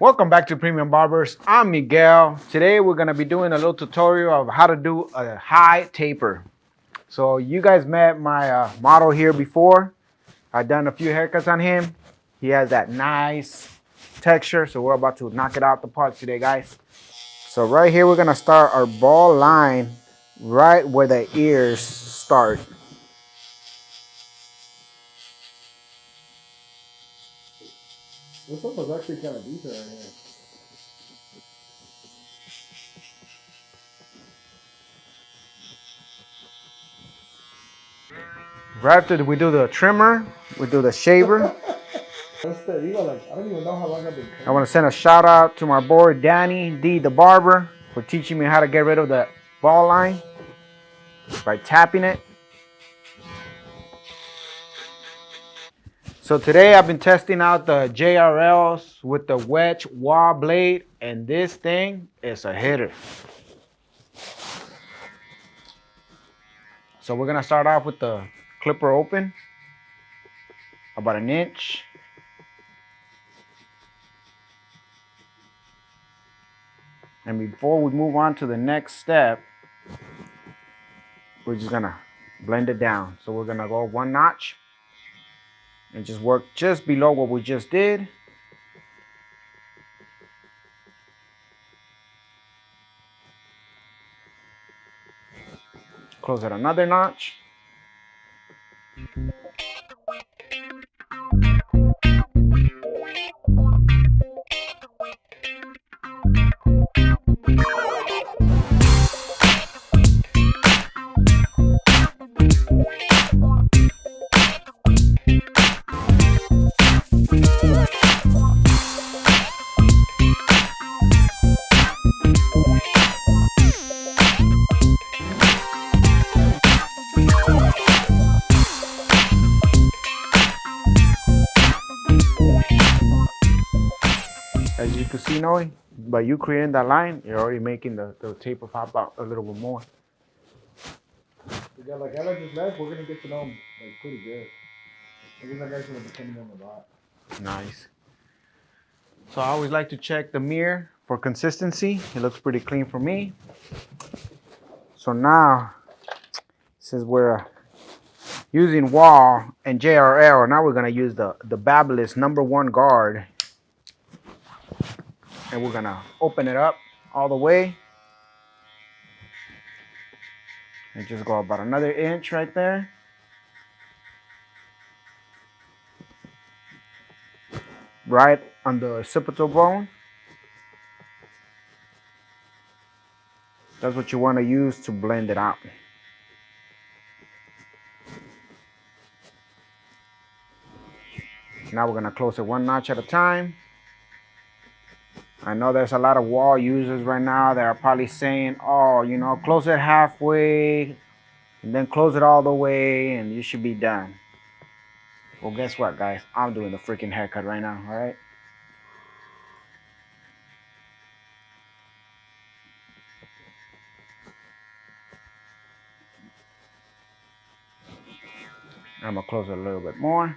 Welcome back to Premium Barbers. I'm Miguel. Today we're gonna be doing a little tutorial of how to do a high taper. So you guys met my model here before. I've done a few haircuts on him. He has that nice texture, so we're about to knock it out the park today, guys. So right here we're gonna start our ball line right where the ears start. This one was actually kind of decent right here. Right after we do the trimmer, we do the shaver. That's the, I don't even know how long I've been I want to send a shout out to my boy Danny D the barber for teaching me how to get rid of the ball line by tapping it. So today I've been testing out the JRLs with the wedge wah blade, and this thing is a hitter. So we're gonna start off with the clipper open, about an inch. And before we move on to the next step, we're just gonna blend it down. So we're gonna go one notch and just work just below what we just did. Close it another notch. As you can see, Noe, by you creating that line, you're already making the taper pop out a little bit more. We got like just left. We're gonna get to know him like pretty good. I think that guy's gonna be coming in a lot. Nice. So I always like to check the mirror for consistency. It looks pretty clean for me. So now, since we're using wall and JRL, now we're gonna use the Babyliss #1 guard. And we're gonna open it up all the way. And just go about another inch right there. Right on the occipital bone. That's what you want to use to blend it out. Now we're gonna close it one notch at a time. I know there's a lot of wall users right now that are probably saying, oh, you know, close it halfway and then close it all the way and you should be done. Well, guess what, guys? I'm doing the freaking haircut right now, all right? I'm gonna close it a little bit more.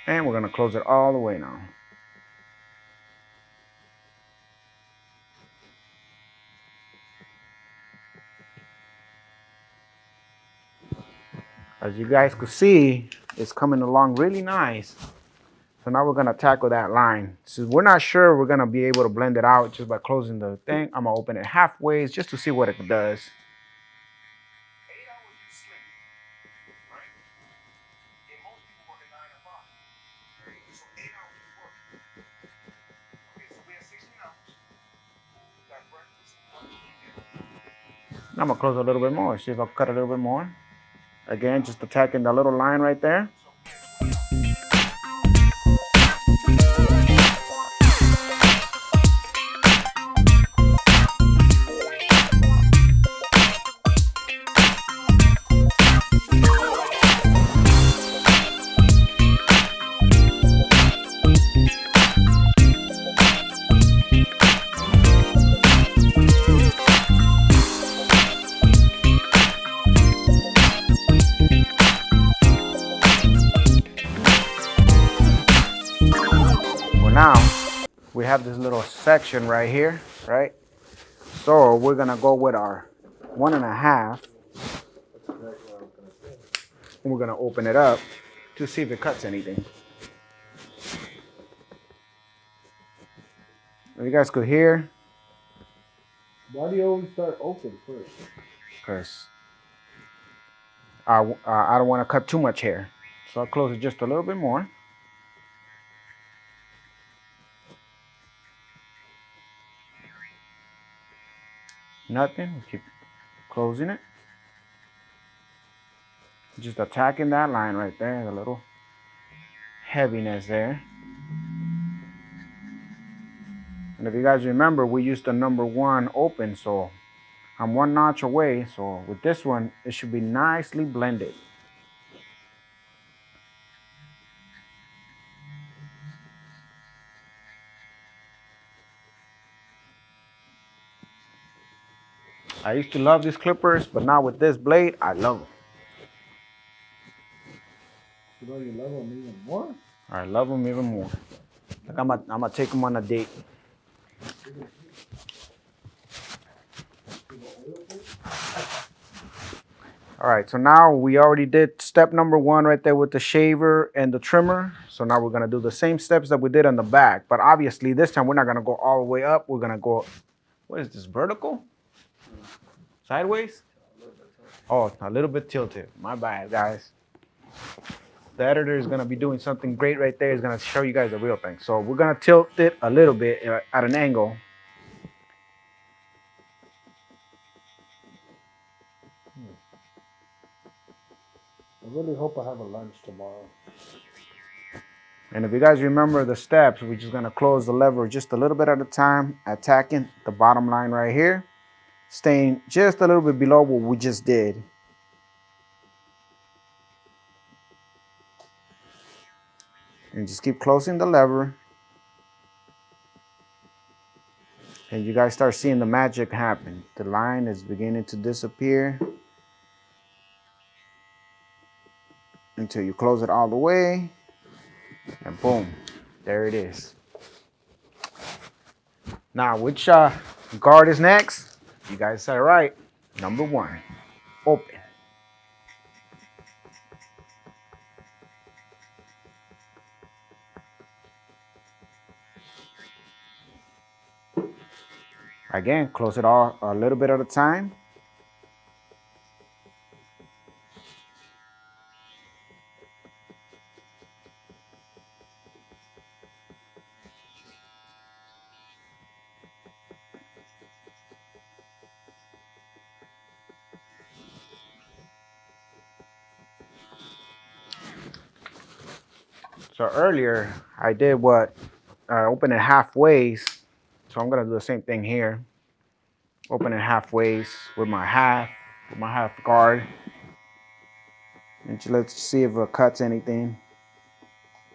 And we're gonna close it all the way now. As you guys can see, it's coming along really nice. So now we're gonna tackle that line. So we're not sure we're gonna be able to blend it out just by closing the thing. I'm gonna open it halfway just to see what it does. I'm gonna close a little bit more, see if I cut a little bit more. Again, just attacking the little line right there. we have this little section right here, right? So we're gonna go with our 1.5. And we're gonna open it up to see if it cuts anything. You guys could hear. Why do you always start open first? Because I don't want to cut too much hair. So I'll close it just a little bit more. Nothing. We keep closing it. Just attacking that line right there, the little heaviness there. And if you guys remember, we used the number 1 open, so I'm 1 notch away. So with this one, it should be nicely blended. I used to love these clippers, but now with this blade, I love them. You know you love them even more? I love them even more. Like I'm gonna take them on a date. All right, so now we already did step number 1 right there with the shaver and the trimmer. So now we're gonna do the same steps that we did on the back, but obviously this time we're not gonna go all the way up. We're gonna go, what is this, vertical? Sideways? Oh, a little bit tilted. My bad, guys. The editor is gonna be doing something great right there. He's gonna show you guys the real thing. So we're gonna tilt it a little bit at an angle. I really hope I have a lunch tomorrow. And if you guys remember the steps, we're just gonna close the lever just a little bit at a time, attacking the bottom line right here, staying just a little bit below what we just did. And just keep closing the lever. And you guys start seeing the magic happen. The line is beginning to disappear until you close it all the way. And boom, there it is. Now, which guard is next? You guys said it right. Number 1, open. Again, close it all a little bit at a time. So earlier, I did what? Open it halfway. So I'm gonna do the same thing here. Open it halfway with my half guard. And let's see if it cuts anything.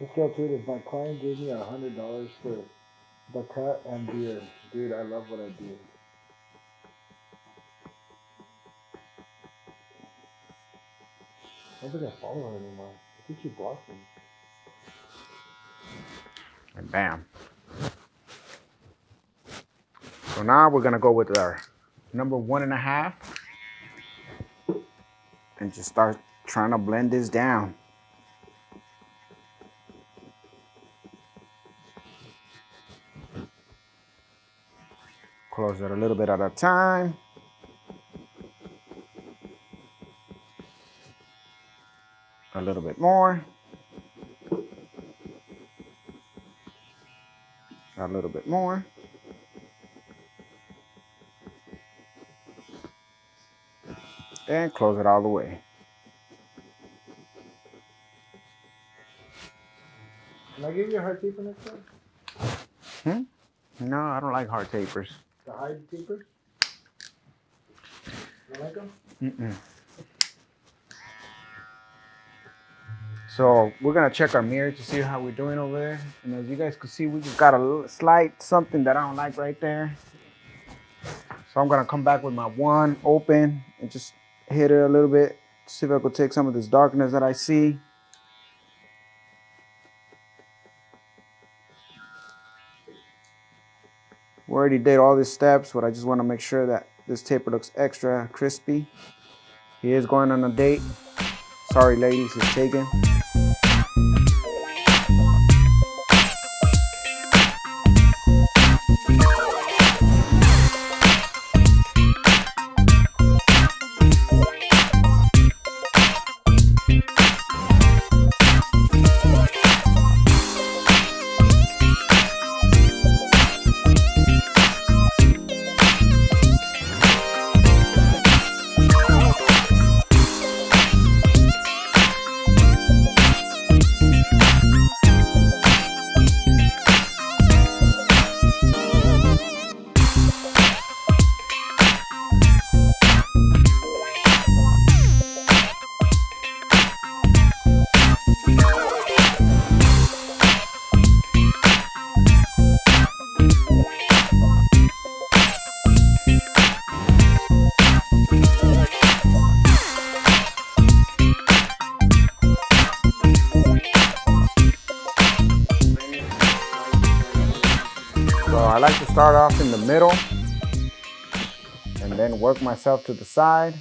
Let's go through this. My client gave me $100 for the cut and beard. Dude, I love what I do. I don't think I follow her anymore. I think she blocked me. And bam. So now we're gonna go with our number 1.5 and just start trying to blend this down. Close it a little bit at a time. A little bit more. A little bit more. And close it all the way. Can I give you a hard taper next time? No, I don't like hard tapers. The hide tapers? You like them? Mm-mm. So we're gonna check our mirror to see how we're doing over there. And as you guys can see, we just got a little slight something that I don't like right there. So I'm gonna come back with my 1 open and just hit it a little bit. See if I could take some of this darkness that I see. already did all these steps, but I just want to make sure that this taper looks extra crispy. He is going on a date. Sorry ladies, it's taken. So I like to start off in the middle and then work myself to the side.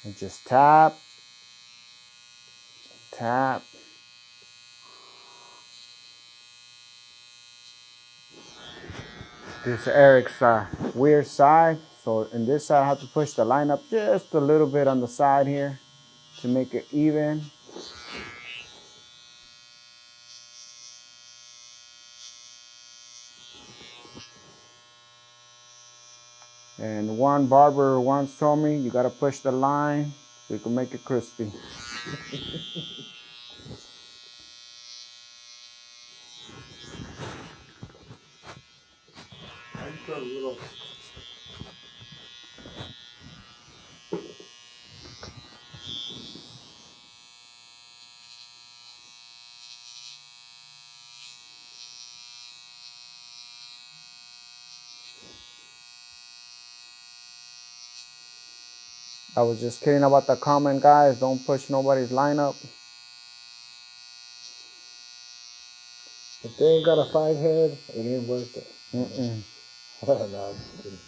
And just tap, tap. This is Eric's weird side. So in this side, I have to push the line up just a little bit on the side here to make it even. And one barber once told me, you gotta push the line so you can make it crispy. I just put a little. I was just kidding about the comment, guys. Don't push nobody's line up. If they ain't got a 5 head, it ain't worth it. Mm-mm. No, I'm just kidding.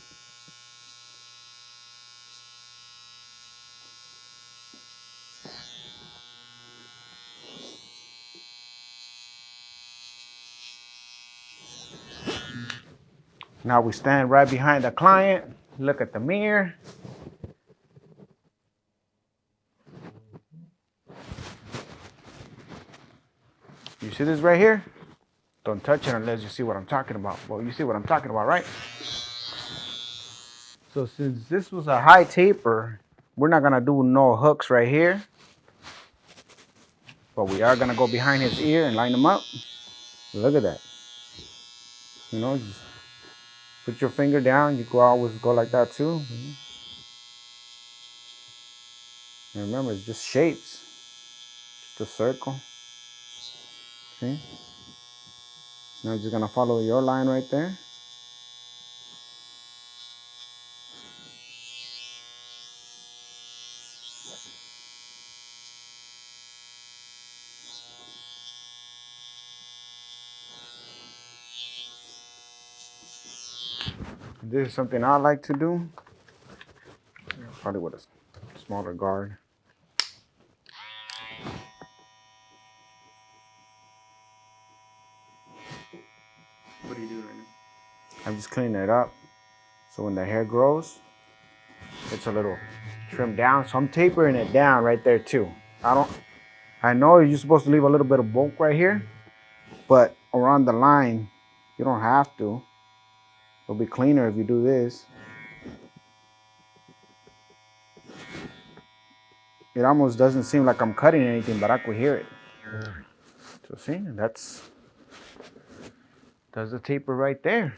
Now we stand right behind the client, look at the mirror. You see this right here? Don't touch it unless you see what I'm talking about. Well, you see what I'm talking about, right? So since this was a high taper, we're not gonna do no hooks right here. But we are gonna go behind his ear and line them up. Look at that. You know, just put your finger down. You can always go like that too. And remember, it's just shapes. Just a circle. See? Now you're just gonna follow your line right there. This is something I like to do. Probably with a smaller guard. What are you doing right now? I'm just cleaning it up. So when the hair grows, it's a little trimmed down. So I'm tapering it down right there too. I know you're supposed to leave a little bit of bulk right here, but around the line, you don't have to. It'll be cleaner if you do this. It almost doesn't seem like I'm cutting anything, but I could hear it. So see, that's the taper right there.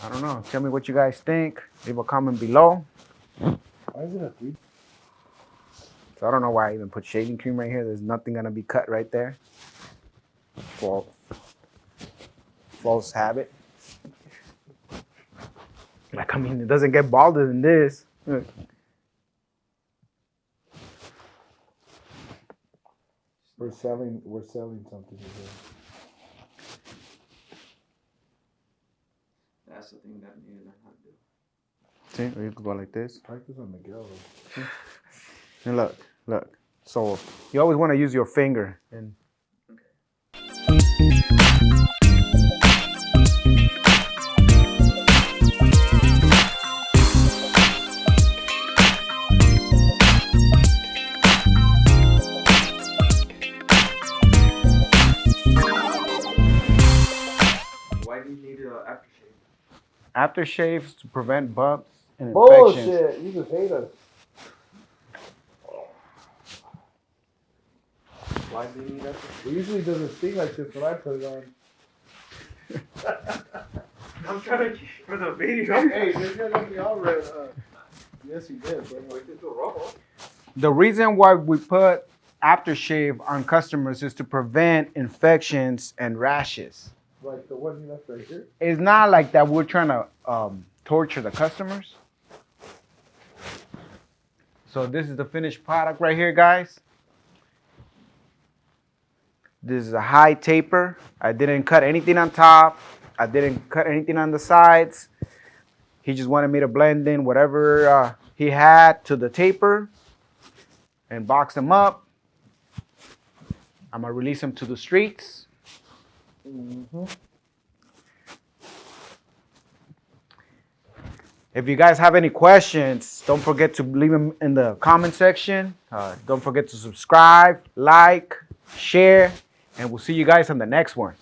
I don't know. Tell me what you guys think. Leave a comment below. Why is it a 3? So I don't know why I even put shaving cream right here. There's nothing gonna be cut right there. False habit. Like, I mean, it doesn't get balder than this. Look. We're selling something here. That's the thing that I need to learn how to do. See, you can go like this. Practice on Miguel. And look. So you always want to use your finger. And Why do you need aftershave? aftershaves to prevent bumps and infections. Bullshit! You just hate us. Why do you need aftershave? It usually doesn't sting like this when I put it on. I'm trying to keep for the video. Hey, this guy got me all red. Yes, he did. But The reason why we put aftershave on customers is to prevent infections and rashes. like the one you left right here. It's not like that we're trying to torture the customers. So this is the finished product right here, guys. This is a high taper. I didn't cut anything on top. I didn't cut anything on the sides. He just wanted me to blend in whatever he had to the taper and box them up. I'm gonna release them to the streets. Mm-hmm. If you guys have any questions, don't forget to leave them in the comment section. Don't forget to subscribe, like, share, and we'll see you guys on the next one.